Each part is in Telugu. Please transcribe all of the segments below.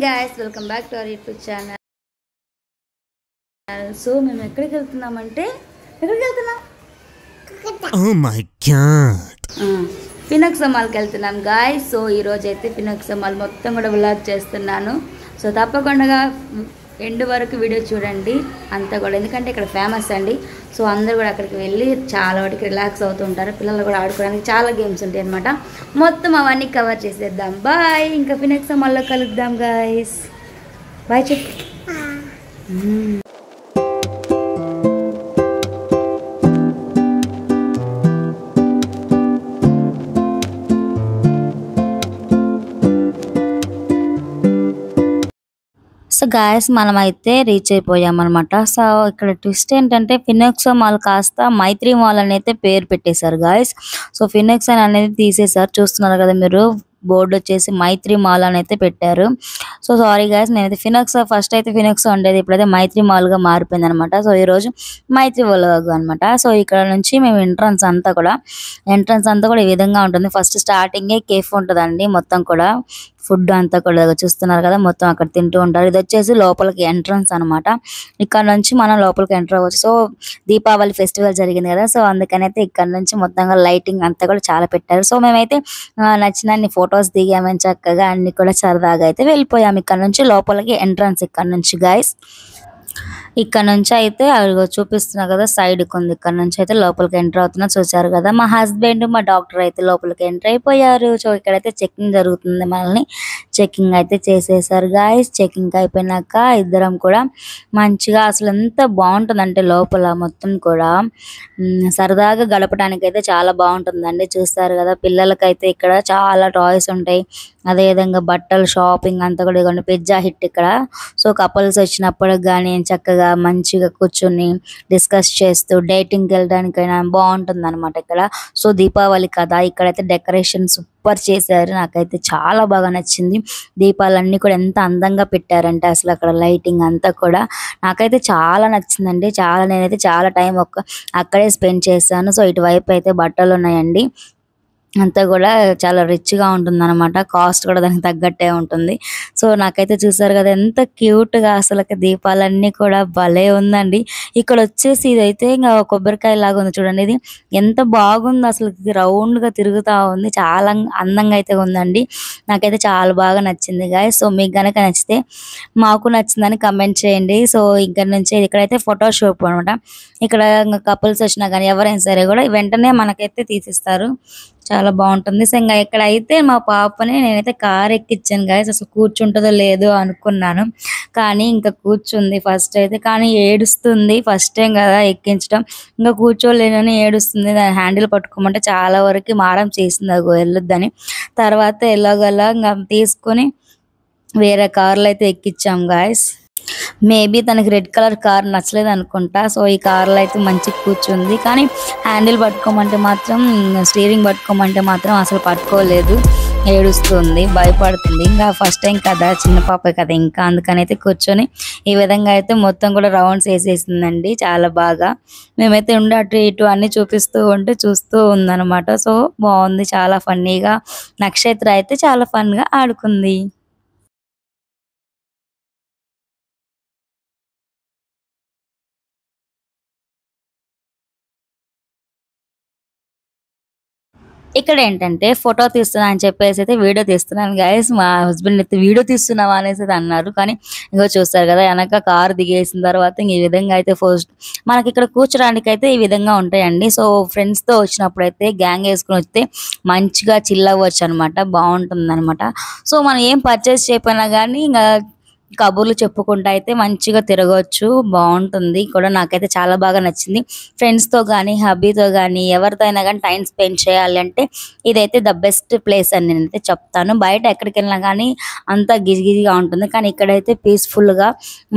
guys, welcome back to our YouTube channel. So మేము ఎక్కడికి వెళ్తున్నామంటే Oh my god. ఫినక్స్ మాల్కి వెళ్తున్నాం గాయ్స్. సో ఈ రోజు అయితే ఫినక్స్ మాల్ మొత్తం కూడా వ్లాగ్ చేస్తున్నాను. సో తప్పకుండా ఎండ్ వరకు వీడియో చూడండి అంతా కూడా, ఎందుకంటే ఇక్కడ ఫేమస్ అండి. సో అందరూ కూడా అక్కడికి వెళ్ళి చాలా వాటికి రిలాక్స్ అవుతూ ఉంటారు. పిల్లలు కూడా ఆడుకోవడానికి చాలా గేమ్స్ ఉంటాయి అనమాట. మొత్తం అవన్నీ కవర్ చేసేద్దాం. బాయ్, ఇంకా ఫినక్స్ మాల్లో కలుద్దాం గాయ్స్. బాయ్ చెప్పు. సో గాయస్ మనమైతే రీచ్ అయిపోయామన్నమాట. సో ఇక్కడ ట్విస్ట్ ఏంటంటే ఫినక్స్ మాల్ కాస్త మైత్రి మాల్ అని అయితే పేరు పెట్టేశారు గాయస్. సో ఫినక్స్ అనేది తీసేశారు, చూస్తున్నారు కదా మీరు. బోర్డు వచ్చేసి మైత్రి మాల్ అని అయితే పెట్టారు. సో సారీ గాయస్, నేనైతే ఫినక్స్ ఫస్ట్ అయితే ఫినక్స్ ఉండేది, ఇప్పుడైతే మైత్రి మాల్గా మారిపోయింది అనమాట. సో ఈరోజు మైత్రి వ్లాగ్ అనమాట. సో ఇక్కడ నుంచి మేము ఎంట్రన్స్ అంతా కూడా ఈ విధంగా ఉంటుంది. ఫస్ట్ స్టార్టింగే కేఫ్ ఉంటుందండి, మొత్తం కూడా ఫుడ్ అంతా కూడా చూస్తున్నారు కదా, మొత్తం అక్కడ తింటూ ఉంటారు. ఇది వచ్చేసి లోపలికి ఎంట్రన్స్ అనమాట. ఇక్కడ నుంచి మనం లోపలికి ఎంటర్ అవ్వచ్చు. సో దీపావళి ఫెస్టివల్ జరిగింది కదా, సో అందుకని అయితే ఇక్కడ నుంచి మొత్తంగా లైటింగ్ అంతా కూడా చాలా పెట్టారు. సో మేమైతే నచ్చినన్ని ఫొటోస్ దిగామని చక్కగా అన్ని కూడా సరదాగా అయితే వెళ్ళిపోయాము. ఇక్కడ నుంచి లోపలికి ఎంట్రన్స్ ఇక్కడ నుంచి గాయస్. ఇక్కడ నుంచి అయితే అవి చూపిస్తున్నా కదా, సైడ్ ఉంది. ఇక్కడ నుంచి అయితే లోపలికి ఎంటర్ అవుతున్నా, చూసారు కదా. మా హస్బెండ్ మా డాక్టర్ అయితే లోపలికి ఎంటర్ అయిపోయారు. సో ఇక్కడైతే చెకింగ్ జరుగుతుంది, మనల్ని చెకింగ్ అయితే చేసేసారు గాయస్. చెకింగ్ అయిపోయినాక ఇద్దరం కూడా మంచిగా, అసలు ఎంత బాగుంటుందంటే లోపల మొత్తం కూడా సరదాగా గడపడానికి అయితే చాలా బాగుంటుందండి. చూస్తారు కదా, పిల్లలకైతే ఇక్కడ చాలా టాయ్స్ ఉంటాయి. అదేవిధంగా బట్టలు షాపింగ్ అంతా కూడా ఇవ్వండి. పిజ్జా హిట్ ఇక్కడ. సో కపుల్స్ వచ్చినప్పుడు కానీ చక్కగా మంచిగా కూర్చొని డిస్కస్ చేస్తూ డేటింగ్కి వెళ్ళడానికైనా బాగుంటుంది అనమాట ఇక్కడ. సో దీపావళి కదా, ఇక్కడైతే డెకరేషన్ సూపర్ చేశారు, నాకైతే చాలా బాగా నచ్చింది. దీపాలన్నీ కూడా ఎంత అందంగా పెట్టారంటే అసలు అక్కడ లైటింగ్ అంతా కూడా నాకైతే చాలా నచ్చిందండి. నేనైతే చాలా టైం అక్కడే స్పెండ్ చేశాను. సో ఇటువైపు అయితే బట్టలు ఉన్నాయండి, అంతా కూడా చాలా రిచ్గా ఉంటుంది అనమాట. కాస్ట్ కూడా దానికి తగ్గట్టే ఉంటుంది. సో నాకైతే చూసారు కదా ఎంత క్యూట్గా, అసలు దీపాలన్నీ కూడా భలే ఉందండి. ఇక్కడ వచ్చేసి ఇదైతే ఇంకా కొబ్బరికాయ లాగా ఉంది చూడండి, ఇది ఎంత బాగుంది అసలు, రౌండ్గా తిరుగుతూ ఉంది, చాలా అందంగా అయితే ఉందండి. నాకైతే చాలా బాగా నచ్చింది గాయస్. సో మీకు కనుక నచ్చితే మాకు నచ్చిందని కమెంట్ చేయండి. సో ఇక్కడ నుంచి ఇక్కడైతే ఫోటో షూట్ అనమాట. ఇక్కడ కపుల్స్ వచ్చినా కానీ ఎవరైనా సరే కూడా వెంటనే మనకైతే తీసిస్తారు, చాలా బాగుంటుంది. సో ఇంకా ఇక్కడ అయితే మా పాపని నేనైతే కార్ ఎక్కించాను గాయస్. అసలు కూర్చుంటుందో లేదో అనుకున్నాను, కానీ ఇంకా కూర్చుంది ఫస్ట్ అయితే. కానీ ఏడుస్తుంది, ఫస్ట్ టైం కదా ఎక్కించడం, ఇంకా కూర్చోలేనని ఏడుస్తుంది. దాని హ్యాండిల్ పట్టుకోమంటే చాలా వరకు మారం చేసింది, అది వెళ్ళొద్దని. తర్వాత ఎలాగలా ఇంకా తీసుకొని వేరే కార్లో అయితే ఎక్కించాం గాయస్. మేబీ తనకి రెడ్ కలర్ కార్ నచ్చలేదు అనుకుంటా. సో ఈ కార్లో అయితే మంచిగా కూర్చుంది, కానీ హ్యాండిల్ పట్టుకోమంటే మాత్రం, స్టీరింగ్ పట్టుకోమంటే మాత్రం అసలు పట్టుకోలేదు, ఏడుస్తుంది, భయపడుతుంది. ఇంకా ఫస్ట్ టైం కదా, చిన్న పాప కదా, ఇంకా అందుకని అయితే కూర్చొని ఈ విధంగా అయితే మొత్తం కూడా రౌండ్స్ వేసేసిందండి చాలా బాగా. మేమైతే ఉండి అటు ఇటు అన్ని చూస్తూ ఉందన్నమాట. సో బాగుంది, చాలా ఫన్నీగా. నక్షత్ర అయితే చాలా ఫన్గా ఆడుకుంది. ఇక్కడ ఏంటంటే ఫోటో తీస్తున్నా అని చెప్పేసి అయితే వీడియో తీస్తున్నాను గాయస్. మా హస్బెండ్ అయితే వీడియో తీస్తున్నావా అనేసి అన్నారు, కానీ ఇంకో చూస్తారు కదా వెనక కారు దిగేసిన తర్వాత ఈ విధంగా అయితే మనకి ఇక్కడ కూర్చోడానికి అయితే ఈ విధంగా ఉంటాయండి. సో ఫ్రెండ్స్తో వచ్చినప్పుడు అయితే గ్యాంగ్ వేసుకుని వస్తే మంచిగా చిల్ అవ్వచ్చు అనమాట, బాగుంటుంది అనమాట. సో మనం ఏం పర్చేస్ చేయకపోయినా కానీ ఇంకా కబుర్లు చెప్పుకుంటూ అయితే మంచిగా తిరగవచ్చు, బాగుంటుంది కూడా. నాకైతే చాలా బాగా నచ్చింది. ఫ్రెండ్స్తో కానీ హబ్బీతో కానీ ఎవరితో అయినా కానీ టైం స్పెండ్ చేయాలంటే ఇదైతే ద బెస్ట్ ప్లేస్ అని నేనైతే చెప్తాను. బయట ఎక్కడికి వెళ్ళినా కానీ అంతా గిజిగిజిగా ఉంటుంది, కానీ ఇక్కడైతే పీస్ఫుల్గా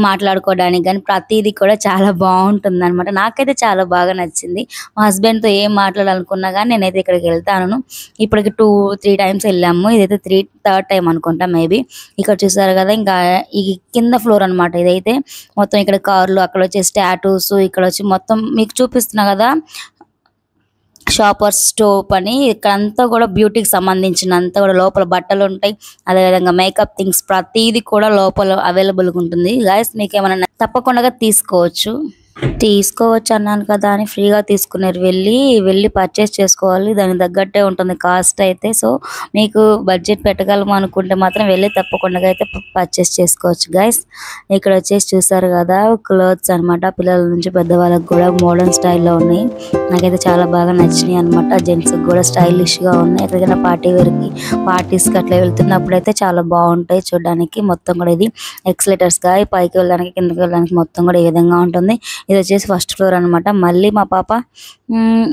మాట్లాడుకోవడానికి కానీ ప్రతిదీ కూడా చాలా బాగుంటుంది అనమాట. నాకైతే చాలా బాగా నచ్చింది. మా హస్బెండ్తో ఏం మాట్లాడాలనుకున్నా కానీ నేనైతే ఇక్కడికి వెళ్తాను. ఇప్పటికి 2-3 టైమ్స్ వెళ్ళాము, ఇదైతే థర్డ్ టైం అనుకుంటా మేబీ. ఇక్కడ చూసారు కదా, ఇంకా ఈ కింద ఫ్లోర్ అనమాట ఇదైతే. మొత్తం ఇక్కడ కార్లు, అక్కడ వచ్చేసి టాటూస్, ఇక్కడ వచ్చి మొత్తం మీకు చూపిస్తున్నా కదా షాపర్స్ స్టోప్ అని ఇక్కడంతా కూడా బ్యూటీకి సంబంధించినంత కూడా లోపల బట్టలు ఉంటాయి. అదేవిధంగా మేకప్ థింగ్స్ ప్రతిదీ కూడా లోపల అవైలబుల్గా ఉంటుంది. గైస్ మీకు ఏమైనా తప్పకుండా తీసుకోవచ్చు అన్నాను కదా అని ఫ్రీగా తీసుకున్నారు. వెళ్ళి పర్చేస్ చేసుకోవాలి. దానికి తగ్గట్టే ఉంటుంది కాస్ట్ అయితే. సో మీకు బడ్జెట్ పెట్టగలము అనుకుంటే మాత్రం వెళ్ళి తప్పకుండా అయితే పర్చేస్ చేసుకోవచ్చు గైస్. ఇక్కడ వచ్చేసి చూసారు కదా క్లోత్స్ అనమాట. పిల్లల నుంచి పెద్దవాళ్ళకి కూడా మోడర్న్ స్టైల్లో ఉన్నాయి. నాకైతే చాలా బాగా నచ్చినాయి అనమాట. జెంట్స్కి కూడా స్టైలిష్గా ఉన్నాయి. ఎక్కడికైనా పార్టీస్కి అట్లా వెళ్తున్నప్పుడు అయితే చాలా బాగుంటాయి చూడడానికి. మొత్తం కూడా ఇది ఎక్స్లేటర్స్ గా పైకి వెళ్ళడానికి కిందకి వెళ్ళడానికి మొత్తం కూడా ఈ విధంగా ఉంటుంది. ఇది వచ్చేసి ఫస్ట్ ఫ్లోర్ అనమాట. మళ్ళీ మా పాప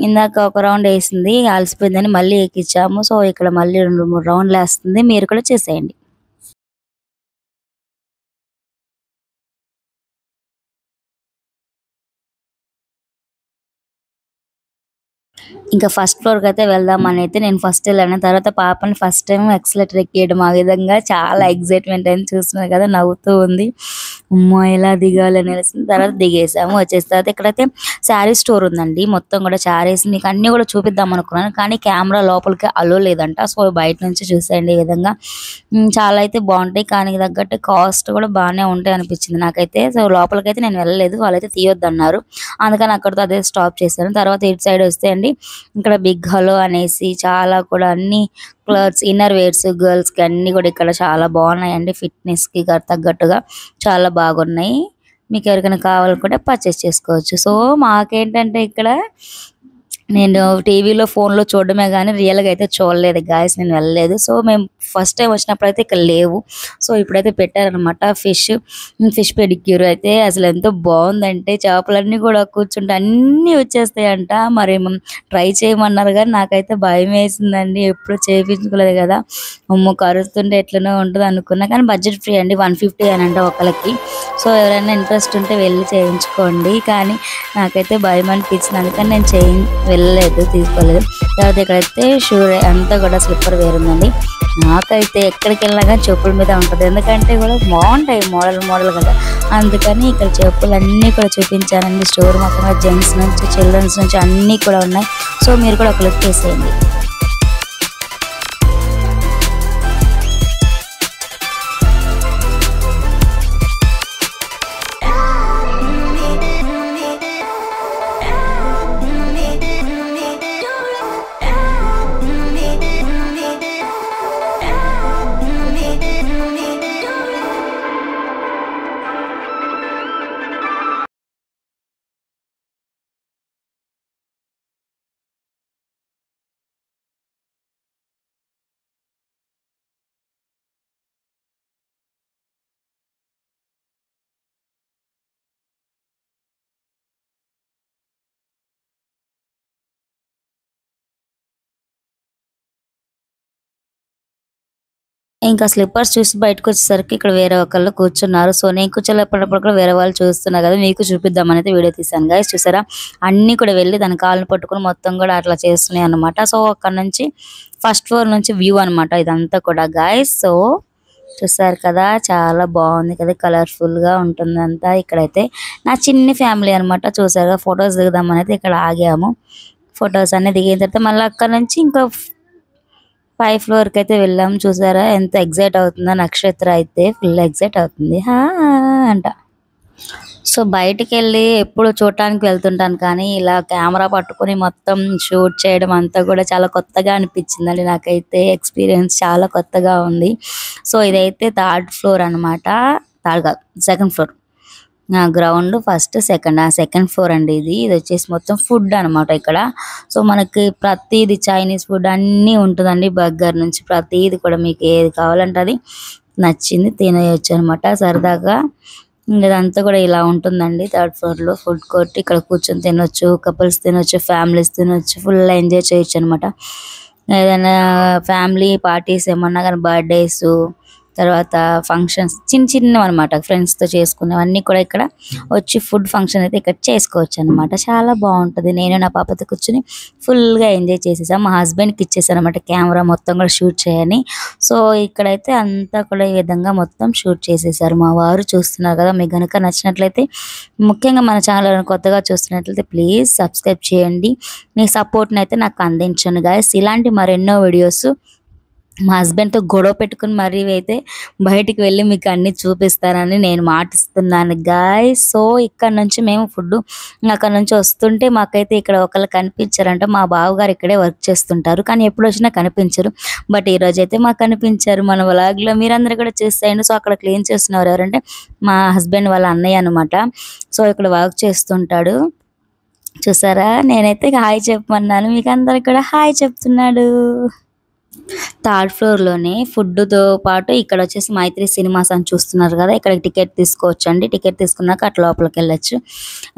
ఇందాక ఒక రౌండ్ వేసింది, అలసిపోయిందని మళ్ళీ ఎక్కించాము. సో ఇక్కడ మళ్ళీ 2-3 రౌండ్లు వేస్తుంది. మీరు కూడా చేసేయండి. ఇంకా ఫస్ట్ ఫ్లోర్కి అయితే వెళ్దామని అయితే నేను ఫస్ట్ వెళ్ళాను. తర్వాత పాపని ఫస్ట్ టైం ఎక్సలేటర్ ఎక్కియడం ఆ విధంగా చాలా ఎక్సైట్మెంట్ అని చూస్తున్నారు కదా, నవ్వుతూ ఉంది. అమ్మో ఎలా దిగాలి అని తెలిసింది. తర్వాత దిగేసాము. వచ్చేసిన తర్వాత ఇక్కడైతే శారీ స్టోర్ ఉందండి. మొత్తం కూడా శారీస్ మీకు అన్ని కూడా చూపిద్దాం అనుకున్నాను, కానీ కెమెరా లోపలికి అలో లేదంట. సో బయట నుంచి చూసేయండి. ఈ విధంగా చాలా అయితే బాగుంటాయి, కానీ తగ్గట్టు కాస్ట్ కూడా బాగానే ఉంటాయి అనిపించింది నాకైతే. సో లోపలికైతే నేను వెళ్ళలేదు, వాళ్ళైతే తీయొద్దు అన్నారు. అందుకని అక్కడితో అదే స్టాప్ చేశాను. తర్వాత ఇటు సైడ్ వస్తే అండి ఇక్కడ బిగ్ హలో అనేసి చాలా కూడా అన్ని క్లాత్స్ ఇన్నర్ వేర్స్ గర్ల్స్ కి అన్ని కూడా ఇక్కడ చాలా బాగున్నాయండి. ఫిట్నెస్ కి తగ్గట్టుగా చాలా బాగున్నాయి. మీకు ఎవరికైనా కావాలనుకుంటే పర్చేస్ చేసుకోవచ్చు. సో మాకేంటంటే ఇక్కడ నేను టీవీలో ఫోన్లో చూడడమే కానీ రియల్గా అయితే చూడలేదు గాయస్, నేను వెళ్ళలేదు. సో మేము ఫస్ట్ టైం వచ్చినప్పుడు అయితే ఇక్కడ లేవు. సో ఇప్పుడైతే పెట్టారనమాట ఫిష్ పెడిక్యూర్ అయితే. అసలు ఎంతో బాగుందంటే చేపలన్నీ కూడా కూర్చుంటే అన్నీ వచ్చేస్తాయంట. మరి ట్రై చేయమన్నారు కానీ నాకైతే భయం వేసిందండి, ఎప్పుడు చేయించుకోలేదు కదా. అమ్మో కరుస్తుంటే ఎట్లనో ఉంటుంది అనుకున్నా, కానీ బడ్జెట్ ఫ్రీ అండి, 150 అని అంటే ఒకరికి. సో ఎవరైనా ఇంట్రెస్ట్ ఉంటే వెళ్ళి చేయించుకోండి. కానీ నాకైతే భయం అనిపించింది, అందుకని నేను వెళ్ళలేదు, తీసుకోలేదు. తర్వాత ఇక్కడైతే షూర్ అంతా కూడా స్లిప్పర్ వేర్ ఉందండి. నాకైతే ఎక్కడికి వెళ్ళినా కానీ చెప్పుల మీద ఉంటుంది, ఎందుకంటే కూడా బాగుంటాయి మోడల్ కదా. అందుకని ఇక్కడ చెప్పులు అన్నీ కూడా చూపించానండి. స్టోర్ మొత్తంగా జెంట్స్ నుంచి చిల్డ్రన్స్ నుంచి అన్నీ కూడా ఉన్నాయి. సో మీరు కూడా ఒక లుక్ వేసేయండి. ఇంకా స్లిప్పర్స్ చూసి బయటకు వచ్చేసరికి ఇక్కడ వేరే ఒకళ్ళు కూర్చున్నారు. సో నేను కూర్చోలేపటినప్పుడు కూడా వేరే వాళ్ళు చూస్తున్నారు కదా, మీకు చూపిద్దామని అయితే వీడియో తీసాను గైస్. చూసారా అన్నీ కూడా వెళ్ళి దాని కాళ్ళని పట్టుకుని మొత్తం కూడా అట్లా చేస్తున్నాయి అనమాట. సో అక్కడ నుంచి ఫస్ట్ ఫ్లోర్ నుంచి వ్యూ అనమాట ఇదంతా కూడా గైస్. సో చూసారు కదా చాలా బాగుంది కదా, కలర్ఫుల్ గా ఉంటుంది అంతా. ఇక్కడైతే నా చిన్ని ఫ్యామిలీ అనమాట. చూసారుగా ఫొటోస్ దిగుదామని అయితే ఇక్కడ ఆగాము. ఫొటోస్ అన్ని దిగిన తర్వాత మళ్ళీ అక్కడ నుంచి ఇంకా 5 ఫ్లోర్కి అయితే వెళ్ళాము. చూసారా ఎంత ఎగ్జైట్ అవుతుందో, నక్షత్ర అయితే ఫుల్ ఎగ్జైట్ అవుతుంది హా అంట. సో బయటికి వెళ్ళి ఎప్పుడు చూడటానికి వెళ్తుంటాను, కానీ ఇలా కెమెరా పట్టుకొని మొత్తం షూట్ చేయడం అంతా కూడా చాలా కొత్తగా అనిపించిందండి నాకైతే. ఎక్స్పీరియన్స్ చాలా కొత్తగా ఉంది. సో ఇదైతే 3rd ఫ్లోర్ అనమాట. 3rd కాదు, 2nd floor. Ground first second floor అండి. ఇది వచ్చేసి మొత్తం ఫుడ్ అనమాట ఇక్కడ. సో మనకి ప్రతిది చైనీస్ ఫుడ్ అన్నీ ఉంటుందండి. బర్గర్ నుంచి ప్రతిది కూడా మీకు ఏది కావాలంటే అది నచ్చింది తినేయచ్చు అనమాట సరదాగా. ఇదంతా కూడా ఇలా ఉంటుందండి 3rd ఫ్లోర్ లో ఫుడ్ కోర్ట్. ఇక్కడ కూర్చొని తినొచ్చు, కపుల్స్ తినొచ్చు, ఫ్యామిలీస్ తినొచ్చు, ఫుల్ ఎంజాయ్ చేయొచ్చు అనమాట. ఏదైనా ఫ్యామిలీ పార్టీస్ ఏమన్నా కానీ బర్త్డేస్ తర్వాత ఫంక్షన్స్ చిన్నవి అనమాట ఫ్రెండ్స్తో చేసుకున్నవన్నీ కూడా ఇక్కడ వచ్చి ఫుడ్ ఫంక్షన్ అయితే ఇక్కడ చేసుకోవచ్చు అనమాట. చాలా బాగుంటుంది. నేను నా పాపతో కూర్చొని ఫుల్గా ఎంజాయ్ చేసేసాను. మా హస్బెండ్కి ఇచ్చేసాను అనమాట కెమెరా మొత్తం కూడా షూట్ చేయని. సో ఇక్కడైతే అంతా కూడా ఈ విధంగా మొత్తం షూట్ చేసేసారు మా వారు. చూస్తున్నారు కదా, మీకు కనుక నచ్చినట్లయితే ముఖ్యంగా మన ఛానల్ కొత్తగా చూస్తున్నట్లయితే ప్లీజ్ సబ్స్క్రైబ్ చేయండి. మీ సపోర్ట్ని అయితే నాకు అందించండి గాయస్. ఇలాంటి మరెన్నో వీడియోస్ మా హస్బెండ్తో గొడవ పెట్టుకుని మరీ అయితే బయటికి వెళ్ళి మీకు అన్ని చూపిస్తానని నేను మాటిస్తున్నాను గాయస్. సో ఇక్కడ నుంచి మేము ఫుడ్ అక్కడ నుంచి వస్తుంటే మాకైతే ఇక్కడ ఒకళ్ళు కనిపించారంట. మా బావగారు ఇక్కడే వర్క్ చేస్తుంటారు, కానీ ఎప్పుడు వచ్చినా కనిపించరు. బట్ ఈరోజు అయితే మాకు కనిపించారు మన వ్లాగ్లో. మీరందరూ కూడా చూసేయండి. సో అక్కడ క్లీన్ చేస్తున్నారు ఎవరంటే మా హస్బెండ్ వాళ్ళ అన్నయ్య అనమాట. సో ఇక్కడ వర్క్ చేస్తుంటాడు. చూసారా, నేనైతే హాయ్ చెప్పమన్నాను, మీకు అందరికి కూడా హాయ్ చెప్తున్నాడు. థర్డ్ ఫ్లోర్లోనే ఫుడ్తో పాటు ఇక్కడ వచ్చేసి మైత్రి సినిమాస్ అని చూస్తున్నారు కదా, ఇక్కడ టికెట్ తీసుకోవచ్చు అండి. టికెట్ తీసుకున్నాక అట్లా లోపలికి వెళ్ళొచ్చు.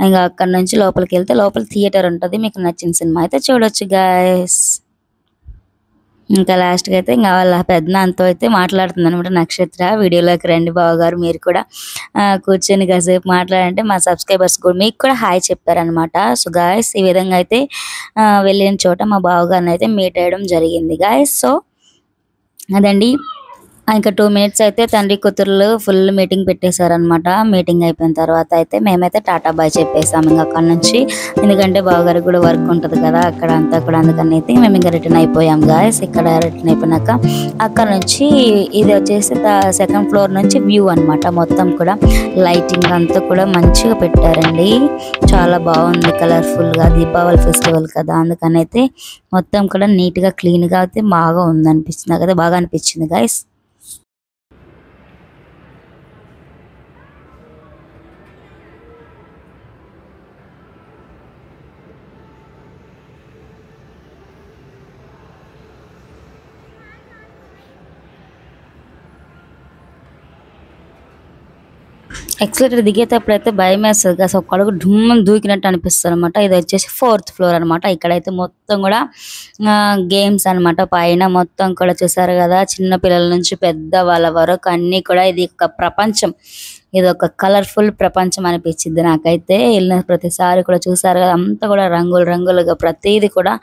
ఇంకా అక్కడ నుంచి లోపలికి వెళ్తే లోపల థియేటర్ ఉంటుంది. మీకు నచ్చిన సినిమా అయితే చూడొచ్చు గాయస్. ఇంకా లాస్ట్గా అయితే ఇంకా వాళ్ళ పెద్దనాన్నతో అయితే మాట్లాడుతుంది అనమాట నక్షత్ర. వీడియోలోకి రండి బావగారు, మీరు కూడా కూర్చొని కాసేపు మాట్లాడంటే మా సబ్స్క్రైబర్స్ కూడా మీకు కూడా హాయ్ చెప్పారనమాట. సో గాయస్ ఈ విధంగా అయితే వెళ్ళిన చోట మా బావగారిని అయితే మీట్ అయ్యడం జరిగింది గాయస్. సో అదండి, ఇంకా 2 minutes అయితే తండ్రి కూతురులు ఫుల్ మీటింగ్ పెట్టేశారనమాట. మీటింగ్ అయిపోయిన తర్వాత అయితే మేమైతే టాటా బాయ్ చెప్పేసాము ఇంకా అక్కడ నుంచి. ఎందుకంటే బావగారికి కూడా వర్క్ ఉంటుంది కదా అక్కడ అంతా కూడా, అందుకని అయితే మేము ఇంకా రిటర్న్ అయిపోయాం గాయస్. ఇక్కడ రిటర్న్ అయిపోయినాక అక్కడ నుంచి ఇది వచ్చేసి 2nd floor నుంచి వ్యూ అనమాట. మొత్తం కూడా లైటింగ్ అంతా కూడా మంచిగా పెట్టారండి. చాలా బాగుంది కలర్ఫుల్గా. దీపావళి ఫెస్టివల్ కదా, అందుకని అయితే మొత్తం కూడా నీట్గా క్లీన్గా అయితే బాగా ఉందనిపిస్తుంది కదా, బాగా అనిపించింది గాయస్. ఎక్సలేటర్ దిగేటప్పుడు అయితే భయం వేస్తుంది కదా, ఒక అడుగు డుమ్మని దూకినట్టు అనిపిస్తుంది అనమాట. ఇది వచ్చేసి 4th floor అనమాట. ఇక్కడైతే మొత్తం కూడా గేమ్స్ అనమాట. పైన మొత్తం కూడా చూసారు కదా, చిన్న పిల్లల నుంచి పెద్ద వాళ్ళ వరకు అన్నీ కూడా ఇది ఒక ప్రపంచం. ఇది ఒక కలర్ఫుల్ ప్రపంచం అనిపించింది నాకైతే. వెళ్ళిన ప్రతిసారి కూడా చూసారు కదా, అంతా కూడా రంగులు రంగులుగా ప్రతిదీ కూడా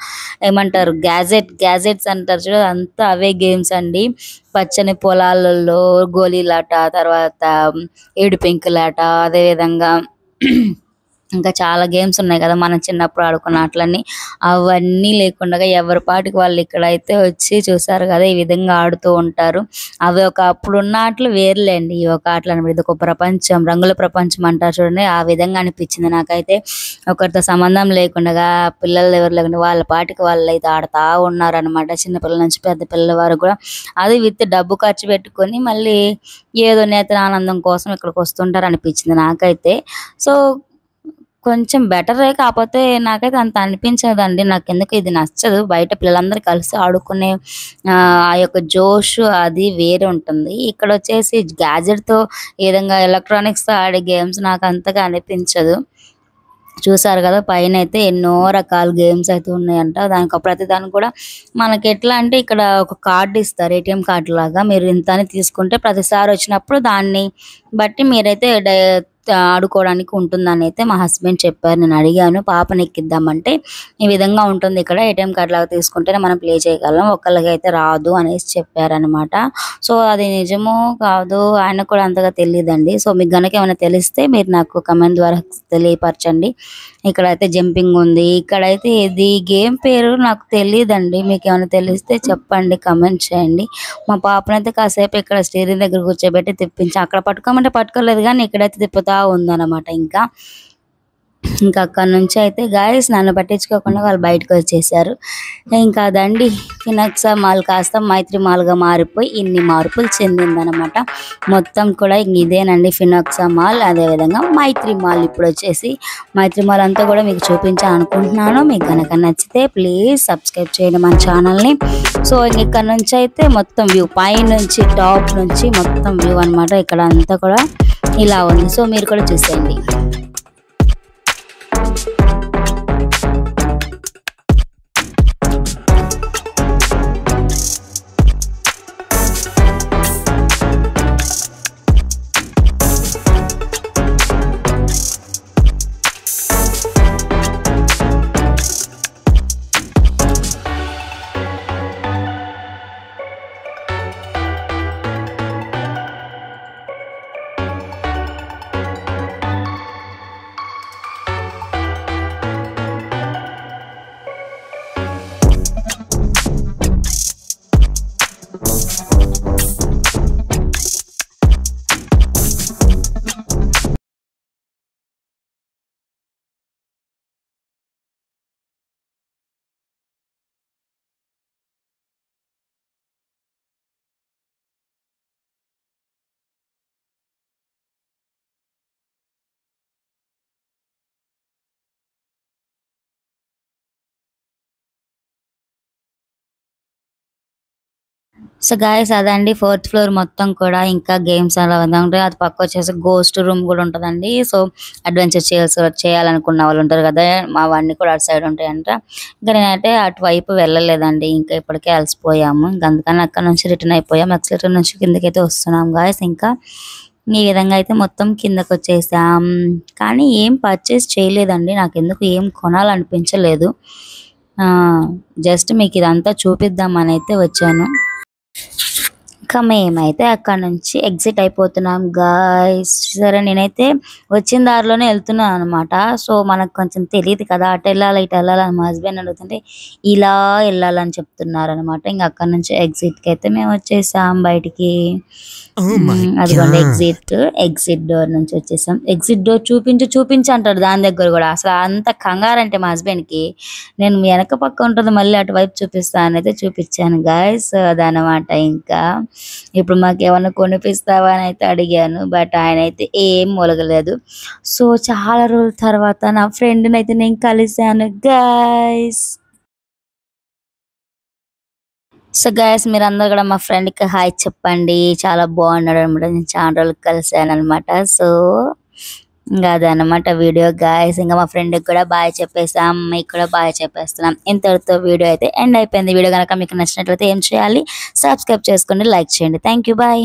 ఏమంటారు గ్యాజెట్స్ అంటారు చూడ, అంతా అవే గేమ్స్ అండి. పచ్చని పొలాలలో గోళీలాట, తర్వాత ఏడు పెంకులాట, అదేవిధంగా ఇంకా చాలా గేమ్స్ ఉన్నాయి కదా మనం చిన్నప్పుడు ఆడుకున్న ఆటలన్నీ. అవన్నీ లేకుండా ఎవరి పాటికి వాళ్ళు ఇక్కడైతే వచ్చి చూసారు కదా ఈ విధంగా ఆడుతూ ఉంటారు. అవి ఒక అప్పుడున్న ఆటలు వేర్లేండి, ఈ ఒక ఆటలు అనమాట. ఇది ఒక ప్రపంచం, రంగుల ప్రపంచం అంటారు చూడండి, ఆ విధంగా అనిపించింది నాకైతే. ఒకరితో సంబంధం లేకుండా పిల్లలు ఎవరు లేకుండా వాళ్ళ పాటికి వాళ్ళు అయితే ఆడుతూ ఉన్నారనమాట. చిన్నపిల్లల నుంచి పెద్ద పిల్లల వరకు కూడా. అది విత్ డబ్బు ఖర్చు పెట్టుకొని మళ్ళీ ఏదో నేతన ఆనందం కోసం ఇక్కడికి వస్తుంటారు అనిపించింది నాకైతే. సో కొంచెం బెటరే, కాకపోతే నాకైతే అంత అనిపించదండి. నాకు ఎందుకు ఇది నచ్చదు. బయట పిల్లలందరూ కలిసి ఆడుకునే ఆ యొక్క జోష్ అది వేరే ఉంటుంది. ఇక్కడ వచ్చేసి గ్యాజెట్తో ఈ విధంగా ఎలక్ట్రానిక్స్తో ఆడే గేమ్స్ నాకు అంతగా అనిపించదు. చూసారు కదా, పైన అయితే ఎన్నో రకాల గేమ్స్ అయితే ఉన్నాయంట. దానికి ప్రతిదానికి కూడా మనకి ఎట్లా అంటే ఇక్కడ ఒక కార్డు ఇస్తారు, ATM కార్డు లాగా. మీరు ఇంత అని తీసుకుంటే ప్రతిసారి వచ్చినప్పుడు దాన్ని బట్టి మీరైతే ఆడుకోవడానికి ఉంటుందని అయితే మా హస్బెండ్ చెప్పారు. నేను అడిగాను, పాపని ఎక్కిద్దామంటే ఈ విధంగా ఉంటుంది ఇక్కడ, ATM కార్డు లాగా తీసుకుంటేనే మనం ప్లే చేయగలం, ఒకళ్ళకి అయితే రాదు అనేసి చెప్పారనమాట. సో అది నిజమో కాదు ఆయన కూడా అంతగా తెలియదండి. సో మీకు గనక ఏమైనా తెలిస్తే మీరు నాకు కమెంట్ ద్వారా తెలియపరచండి. ఇక్కడైతే జంపింగ్ ఉంది. ఇక్కడైతే ఇది గేమ్ పేరు నాకు తెలియదండి, మీకు ఏమైనా తెలిస్తే చెప్పండి, కమెంట్ చేయండి. మా పాపనైతే కాసేపు ఇక్కడ స్టీరింగ్ దగ్గర కూర్చోబెట్టి తిప్పించాం. అక్కడ పట్టుకోమంటే పట్టుకోలేదు, కానీ ఇక్కడైతే తిప్పుతా ఉందన్నమాట. ఇంకా అక్కడ నుంచి అయితే గాయస్ నన్ను పట్టించుకోకుండా వాళ్ళు బయటకు వచ్చేసారు. ఇంకా అదండి, ఫినక్సా మాల్ కాస్త మైత్రి మాల్గా మారిపోయి ఇన్ని మార్పులు చెందిందనమాట. మొత్తం కూడా ఇదేనండి ఫినక్సా మాల్, అదేవిధంగా మైత్రి మాల్. ఇప్పుడు వచ్చేసి మైత్రి మాల్ అంతా కూడా మీకు చూపించాను అనుకుంటున్నాను. మీకు కనుక నచ్చితే ప్లీజ్ సబ్స్క్రైబ్ చేయండి మన ఛానల్ని. సో ఇక్కడ నుంచి అయితే మొత్తం వ్యూ, పై నుంచి టాప్ నుంచి మొత్తం వ్యూ అనమాట. ఇక్కడ అంతా కూడా ఇలా ఉంది. సో మీరు కూడా చూసేయండి. సో గాయ్స్ అదండి 4th ఫ్లోర్ మొత్తం కూడా ఇంకా గేమ్స్ అలా ఉంటాయి. అది పక్క వచ్చేసి గోస్ట్ రూమ్ కూడా ఉంటదండి. సో అడ్వెంచర్ చేయాలనుకున్న వాళ్ళు ఉంటారు కదా, అవన్నీ కూడా అటు సైడ్ ఉంటాయంట. ఇంకా నేనైతే అటువైపు వెళ్ళలేదండి, ఇంకా ఇప్పటికే అలసిపోయాము. ఇంకా అందుకని అక్కడ నుంచి రిటర్న్ అయిపోయాం. ఎక్సలేటర్ నుంచి కిందకైతే వస్తున్నాం గాయ్స్. ఇంకా ఈ విధంగా అయితే మొత్తం కిందకి వచ్చేసాం. కానీ ఏం పర్చేస్ చేయలేదండి, నాకు ఎందుకు ఏం కొనాలనిపించలేదు. జస్ట్ మీకు ఇదంతా చూపిద్దామని అయితే వచ్చాను. ఇంకా మేమైతే అక్కడ నుంచి ఎగ్జిట్ అయిపోతున్నాం గాయ్స్. సరే నేనైతే వచ్చిన దారిలోనే వెళ్తున్నాను అనమాట. సో మనకు కొంచెం తెలియదు కదా, అటు వెళ్ళాలి ఇటు వెళ్ళాలి అని మా హస్బెండ్ అడుగుతుంటే ఇలా వెళ్ళాలని చెప్తున్నారు అనమాట. ఇంకా అక్కడ నుంచి ఎగ్జిట్కి అయితే మేము వచ్చేసాం బయటికి. Oh my అదిగోండి god. ఎగ్జిట్ డోర్ నుంచి వచ్చేసాం. ఎగ్జిట్ డోర్ చూపించు అంటాడు దాని దగ్గర కూడా. అసలు అంత కంగారంటే మా హస్బెండ్కి, నేను వెనక పక్క ఉంటుంది మళ్ళీ అటువైపు చూపిస్తాను అయితే చూపించాను గాయస్. అదనమాట. ఇంకా ఇప్పుడు మాకు ఏమన్నా కొనిపిస్తావా అని అయితే అడిగాను, బట్ ఆయన అయితే ఏం మొలగలేదు. సో చాలా రోజుల తర్వాత నా ఫ్రెండ్ని అయితే నేను కలిసాను గాయస్. సో గైస్ మీరందరూ కూడా మా ఫ్రెండ్కి హాయ్ చెప్పండి. చాలా బాగున్నాడు అనమాట, నేను చాలా రోజులకు కలిసాను అనమాట. సో ఇంకా అదనమాట వీడియో గాయస్. ఇంకా మా ఫ్రెండ్కి కూడా బాయ్ చెప్పేసాం, మీకు కూడా బాయ్ చెప్పేస్తున్నాం. ఇంతటితో వీడియో అయితే ఎండ్ అయిపోయింది. వీడియో కనుక మీకు నచ్చినట్లయితే ఏం చేయాలి, సబ్స్క్రైబ్ చేసుకోండి, లైక్ చేయండి. Thank you, bye.